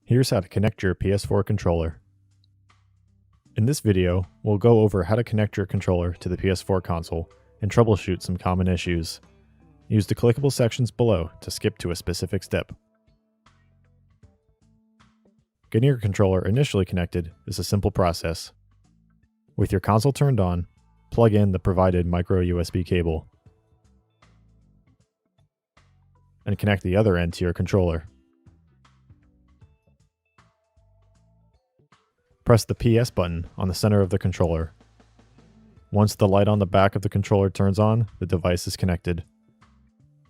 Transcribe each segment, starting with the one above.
Here's how to connect your PS4 controller. In this video, we'll go over how to connect your controller to the PS4 console and troubleshoot some common issues. Use the clickable sections below to skip to a specific step. Getting your controller initially connected is a simple process. With your console turned on, plug in the provided micro USB cable and connect the other end to your controller. Press the PS button on the center of the controller. Once the light on the back of the controller turns on, the device is connected.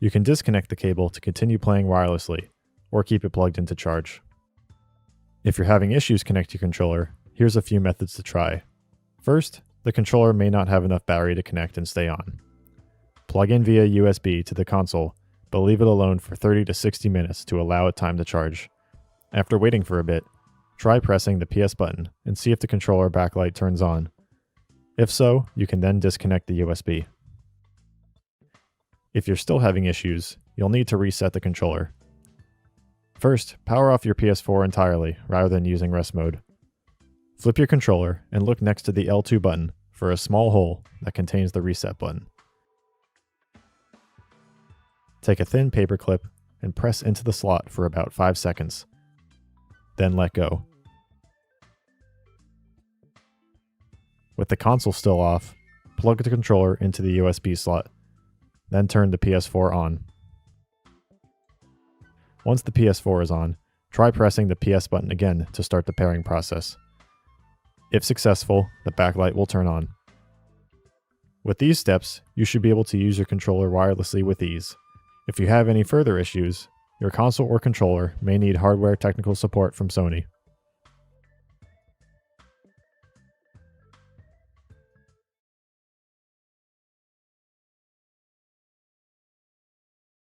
You can disconnect the cable to continue playing wirelessly, or keep it plugged in to charge. If you're having issues connecting your controller, here's a few methods to try. First, the controller may not have enough battery to connect and stay on. Plug in via USB to the console, but leave it alone for 30 to 60 minutes to allow it time to charge. After waiting for a bit, try pressing the PS button and see if the controller backlight turns on. If so, you can then disconnect the USB. If you're still having issues, you'll need to reset the controller. First, power off your PS4 entirely rather than using rest mode. Flip your controller and look next to the L2 button for a small hole that contains the reset button. Take a thin paper clip and press into the slot for about 5 seconds. Then let go. With the console still off, plug the controller into the USB slot, then turn the PS4 on. Once the PS4 is on, try pressing the PS button again to start the pairing process. If successful, the backlight will turn on. With these steps, you should be able to use your controller wirelessly with ease. If you have any further issues, your console or controller may need hardware technical support from Sony.